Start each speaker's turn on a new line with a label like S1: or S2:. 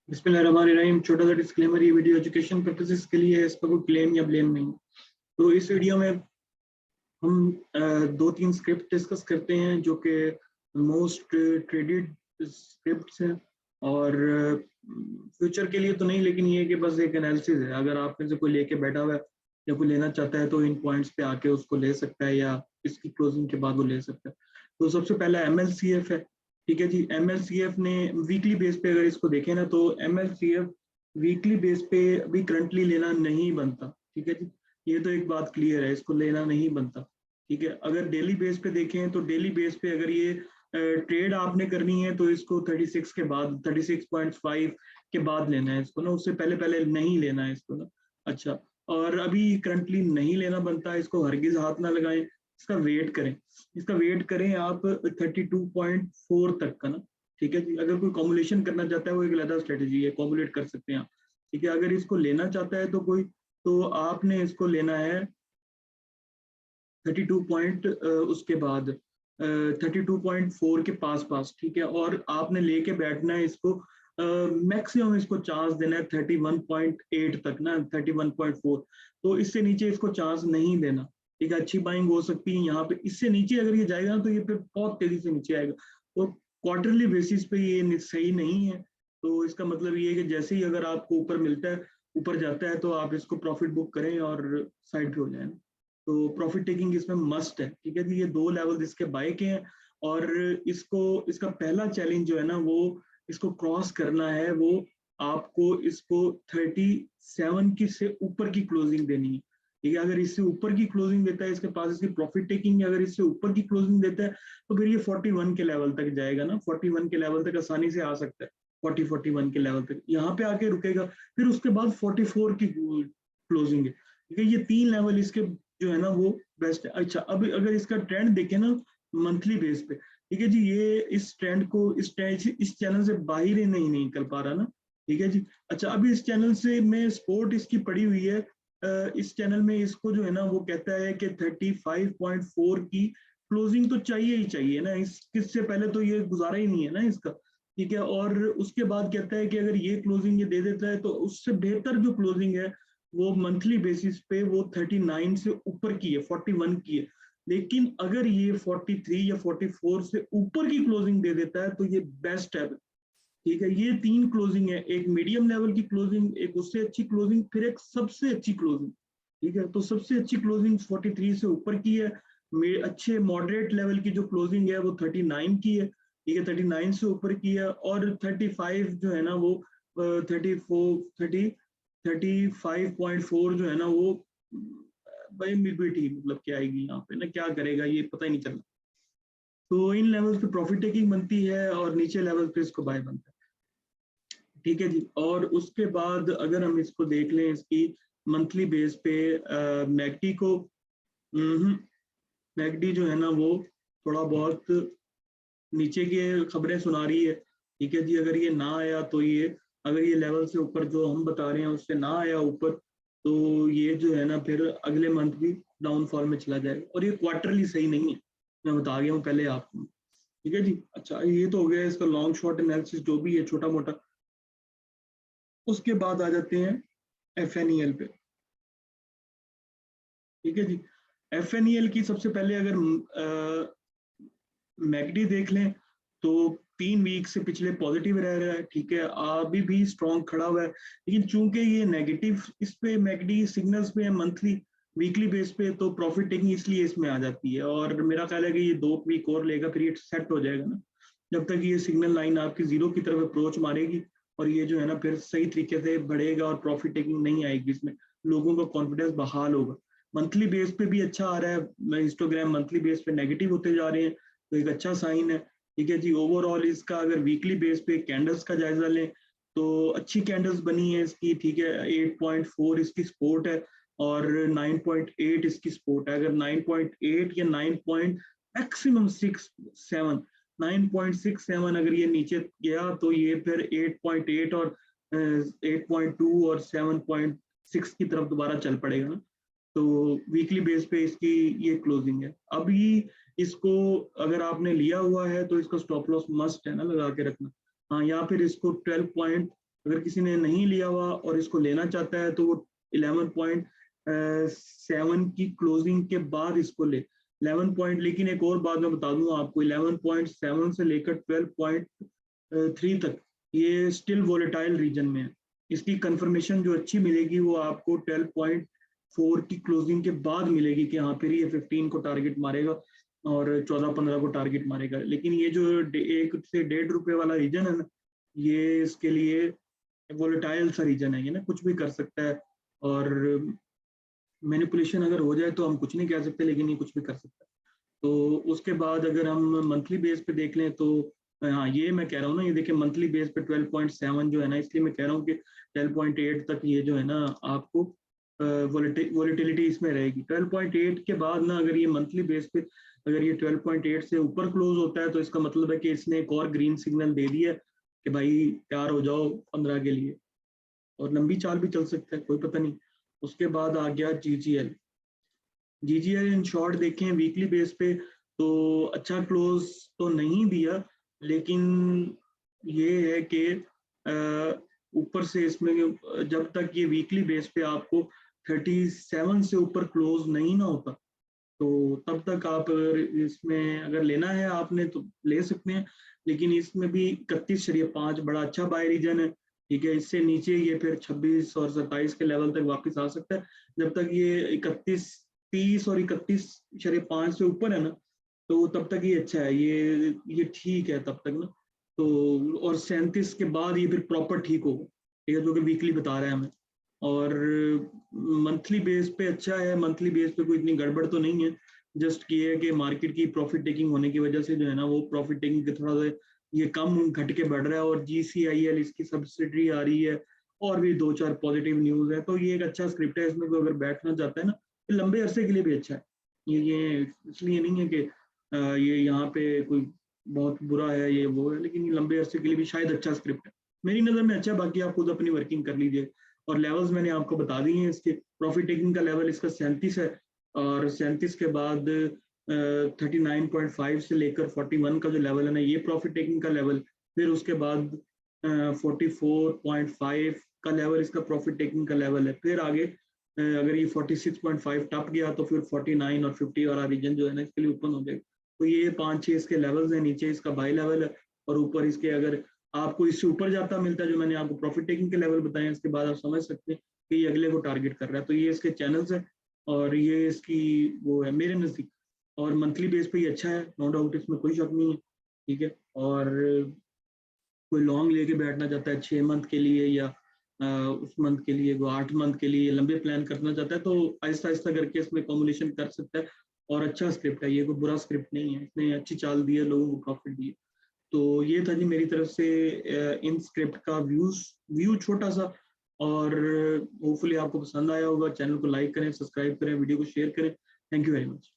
S1: बिस्मिल्लाहिर्रहमानिर्रहीम। छोटा सा डिस्क्लेमर, ये वीडियो एजुकेशन पर्पसेस के लिए है, इस पर कोई क्लेम या ब्लेम नहीं। तो इस वीडियो में हम दो तीन स्क्रिप्ट डिस्कस करते हैं जो कि मोस्ट ट्रेडेड स्क्रिप्ट्स हैं और फ्यूचर के लिए तो नहीं, लेकिन ये कि बस एक एनालिसिस है। अगर आप में से कोई लेके बैठा हुआ है या कोई लेना चाहता है तो इन पॉइंट्स पे आके उसको ले सकता है या इसकी क्लोजिंग के बाद वो ले सकता है। तो सबसे पहला MLCF है। ठीक है जी, MLCF ने वीकली बेस पे अगर इसको देखें ना तो MLCF वीकली बेस पे अभी करंटली लेना नहीं बनता। ठीक है जी, ये तो एक बात क्लियर है, इसको लेना नहीं बनता। ठीक है, अगर डेली बेस पे देखें तो डेली बेस पे अगर ये ट्रेड आपने करनी है तो इसको 36 के बाद 36.5 के बाद लेना है इसको ना, उससे पहले पहले नहीं लेना है इसको ना। अच्छा, और अभी करंटली नहीं लेना बनता, इसको हरगिज हाथ ना लगाएं, इसका वेट करें। इसका वेट करें आप 32.4 तक का ना। ठीक है जी, अगर कोई कॉम्युलेशन करना चाहता है वो एक अलग स्ट्रेटेजी है, कॉम्युलेट कर सकते हैं आप। ठीक है, अगर इसको लेना चाहता है तो कोई, तो आपने इसको लेना है 32 पॉइंट उसके बाद 32.4 के पास पास। ठीक है, और आपने लेके बैठना है इसको, मैक्सिमम इसको चांस देना है 31.8 तक ना, 31.4। तो इससे नीचे इसको चांस नहीं देना। ठीक है, अच्छी बाइंग हो सकती है यहाँ पे, इससे नीचे अगर ये जाएगा ना तो ये फिर बहुत तेजी से नीचे आएगा। तो क्वार्टरली बेसिस पे ये सही नहीं है। तो इसका मतलब ये है कि जैसे ही अगर आपको ऊपर मिलता है, ऊपर जाता है, तो आप इसको प्रॉफिट बुक करें और साइड पे हो जाए। तो प्रॉफिट टेकिंग इसमें मस्ट है। ठीक है जी, ये दो लेवल इसके बाय के हैं और इसको, इसका पहला चैलेंज जो है ना वो इसको क्रॉस करना है, वो आपको इसको 37 की से ऊपर की क्लोजिंग देनी है। ठीक है, अगर इससे ऊपर की क्लोजिंग देता है, इसके पास इसकी प्रॉफिट टेकिंग अगर इससे ऊपर की क्लोजिंग देता है तो फिर ये 41 के लेवल तक जाएगा ना, 41 के लेवल तक आसानी से आ सकता है, 41 के लेवल तक यहाँ पे आके रुकेगा, फिर उसके बाद 44 की क्लोजिंग है। ठीक है, ये तीन लेवल इसके जो है ना वो बेस्ट है। अच्छा, अब अगर इसका ट्रेंड देखें ना मंथली बेस पे, ठीक है जी, ये इस ट्रेंड को इस चैनल से बाहर ही नहीं निकल पा रहा ना। ठीक है जी, अच्छा, अभी इस चैनल से में सपोर्ट इसकी पड़ी हुई है। इस चैनल में इसको जो है ना वो कहता है कि 35.4 की क्लोजिंग तो चाहिए ही चाहिए ना, इस किससे पहले तो ये गुजारा ही नहीं है ना इसका। ठीक है, और उसके बाद कहता है कि अगर ये क्लोजिंग ये दे देता है तो उससे बेहतर जो क्लोजिंग है वो मंथली बेसिस पे वो 39 से ऊपर की है, 41 की है। लेकिन अगर ये 43 या 44 से ऊपर की क्लोजिंग दे देता है तो ये बेस्ट है। ठीक है, ये तीन क्लोजिंग है, एक मीडियम लेवल की क्लोजिंग, एक उससे अच्छी क्लोजिंग, फिर एक सबसे अच्छी क्लोजिंग। ठीक है, तो सबसे अच्छी क्लोजिंग 43 से ऊपर की है, अच्छे मॉडरेट लेवल की जो क्लोजिंग है वो 39 की है। ठीक है, 39 से ऊपर की है, और 35 जो है ना वो 35.4 जो है ना वो भाई मिडविटी मतलब क्या आएगी यहाँ पे ना, क्या करेगा ये पता ही नहीं चलता। तो इन लेवल्स पे प्रॉफिट टेकिंग बनती है और नीचे लेवल पे इसको बाय बनता है। ठीक है जी, और उसके बाद अगर हम इसको देख लें इसकी मंथली बेस पे मैकडी को, मैकडी जो है ना वो थोड़ा बहुत नीचे की खबरें सुना रही है। ठीक है जी, अगर ये ना आया तो ये, अगर ये लेवल से ऊपर जो हम बता रहे हैं उससे ना आया ऊपर, तो ये जो है ना फिर अगले मंथ भी डाउनफॉल में चला जाएगा, और ये क्वार्टरली सही नहीं है, मैं बता गया हूँ पहले आपको। ठीक है जी, अच्छा, ये तो हो गया इसका लॉन्ग शॉर्ट एनालिसिस जो भी है छोटा मोटा। उसके बाद आ जाते हैं FNEL पे। ठीक है जी, FNEL की सबसे पहले अगर मैकडी देख लें तो 3 वीक से पिछले पॉजिटिव रह रहा है। ठीक है, अभी भी स्ट्रॉन्ग खड़ा हुआ है, लेकिन चूंकि ये नेगेटिव इस पे मैकडी सिग्नल्स पे है मंथली वीकली बेस पे, तो प्रॉफिट टेकिंग इसलिए इसमें आ जाती है, और मेरा ख्याल है कि ये 2 वीक और लेगा फिर ये सेट हो जाएगा ना, जब तक ये सिग्नल लाइन आपकी जीरो की तरफ अप्रोच मारेगी, और ये जो है ना फिर सही तरीके से बढ़ेगा और प्रॉफिट टेकिंग नहीं आएगी इसमें, लोगों का कॉन्फिडेंस बहाल होगा। मंथली बेस पे भी अच्छा आ रहा है, हिस्टोग्राम मंथली बेस पे नेगेटिव होते जा रहे हैं, तो एक अच्छा साइन है। ठीक है जी, ओवरऑल इसका अगर वीकली बेस पे कैंडल्स का जायजा लें तो अच्छी कैंडल्स बनी है इसकी। ठीक है, 8.4 इसकी सपोर्ट है और 9.8 इसकी सपोर्ट है। अगर 9.8 या 9 मैक्सिमम 6-7 9.67 अगर ये नीचे गया तो ये फिर 8.8 और 8.2 और 7.6 की तरफ दोबारा चल पड़ेगा ना। तो वीकली बेस पे इसकी ये क्लोजिंग है। अभी इसको अगर आपने लिया हुआ है तो इसका स्टॉप लॉस मस्ट है ना लगा के रखना। हाँ, या फिर इसको अगर किसी ने नहीं लिया हुआ और इसको लेना चाहता है तो वो 11.7 की क्लोजिंग के बाद इसको ले 11 पॉइंट। लेकिन एक और बात मैं बता दूं आपको, 11.7 से लेकर 12.3 तक ये स्टिल वोलेटाइल रीजन में है। इसकी कंफर्मेशन जो अच्छी मिलेगी वो आपको 12.4 की क्लोजिंग के बाद मिलेगी कि हाँ फिर ये 15 को टारगेट मारेगा और 14-15 को टारगेट मारेगा। लेकिन ये जो 1 से 1.5 रुपए वाला रीजन है ना, ये इसके लिए वोलेटाइल सा रीजन है, ये ना कुछ भी कर सकता है। और मैनिपुलेशन अगर हो जाए तो हम कुछ नहीं कह सकते, लेकिन ये कुछ भी कर सकता है। तो उसके बाद अगर हम मंथली बेस पे देख लें तो हाँ, ये मैं कह रहा हूँ ना, ये देखिए मंथली बेस पे 12.7 जो है ना, इसलिए मैं कह रहा हूँ कि 12.8 तक ये जो है ना आपको वोलेटिलिटी इसमें रहेगी। 12.8 के बाद ना अगर ये मंथली बेस पे अगर ये 12.8 से ऊपर क्लोज होता है तो इसका मतलब है कि इसने एक और ग्रीन सिग्नल दे दिया कि भाई तैयार हो जाओ 15 के लिए, और लंबी चाल भी चल सकता है, कोई पता नहीं। उसके बाद आ गया जीजीएल। जीजीएल इन शॉर्ट देखें वीकली बेस पे तो अच्छा क्लोज तो नहीं दिया, लेकिन ये है कि ऊपर से इसमें जब तक ये वीकली बेस पे आपको 37 से ऊपर क्लोज नहीं ना होता तो तब तक आप अगर इसमें अगर लेना है आपने तो ले सकते हैं। लेकिन इसमें भी 31.5 बड़ा अच्छा बाय रीजन है, ठीक है। इससे नीचे ये फिर 26 और 27 के लेवल तक वापस आ सकता है। जब तक ये 31.30 और 31.5 से ऊपर है ना, तो तब तक ये अच्छा है, ये ठीक है तब तक ना। तो और 37 के बाद ये फिर प्रॉपर ठीक होगा, ठीक है, जो कि वीकली बता रहा है हमें। और मंथली बेस पे अच्छा है, मंथली बेस पे कोई इतनी गड़बड़ तो नहीं है। जस्ट ये है कि मार्केट की प्रॉफिट टेकिंग होने की वजह से जो है ना वो प्रॉफिट टेकिंग के थोड़ा सा ये कम घट के बढ़ रहा है, और GCIL इसकी सब्सिडरी आ रही है, और भी 2-4 पॉजिटिव न्यूज है। तो ये एक अच्छा स्क्रिप्ट है, इसमें कोई अगर बैठना चाहता है ना तो लंबे अरसे के लिए भी अच्छा है। ये इसलिए नहीं है कि ये यहाँ पे कोई बहुत बुरा है ये वो है, लेकिन ये लंबे अरसे के लिए भी शायद अच्छा स्क्रिप्ट है, मेरी नज़र में अच्छा है। बाकी आप खुद अपनी वर्किंग कर लीजिए। और लेवल्स मैंने आपको बता दिए हैं इसके। प्रॉफिट टेकिंग का लेवल इसका 37 है, और 37 के बाद 39.5 से लेकर 41 का जो लेवल है ना, ये प्रॉफिट टेकिंग का लेवल। फिर उसके बाद 44.5 का लेवल इसका प्रॉफिट टेकिंग का लेवल है। फिर आगे अगर ये 46.5 टप गया तो फिर 49 और 50 वाला रीजन जो है ना इसके लिए ओपन हो जाएगा। तो ये 5-6 इसके लेवल्स हैं, नीचे इसका बाई लेवल है, और ऊपर इसके अगर आपको इससे ऊपर जाता मिलता है जो मैंने आपको प्रॉफिट टेकिंग के लेवल बताए हैं, इसके बाद आप समझ सकते हैं कि ये अगले को टारगेट कर रहा है। तो ये इसके चैनल्स है, और ये इसकी वो है मेरे नज़दीक। और मंथली बेस पे ये अच्छा है, नो डाउट, इसमें कोई शक नहीं है, ठीक है। और कोई लॉन्ग लेके बैठना चाहता है 6 मंथ के लिए, या उस मंथ के लिए, वो 8 मंथ के लिए लंबे प्लान करना चाहता है, तो आहिस्ता आहिस्ता करके इसमें कॉम्बिनेशन कर सकता है। और अच्छा स्क्रिप्ट है ये, कोई बुरा स्क्रिप्ट नहीं है, इसने अच्छी चाल दी है, लोगों को प्रॉफिट दिए। तो ये था जी मेरी तरफ से इन स्क्रिप्ट का व्यू छोटा सा। और होपफुली आपको पसंद आया होगा। चैनल को लाइक करें, सब्सक्राइब करें, वीडियो को शेयर करें। Thank you very much.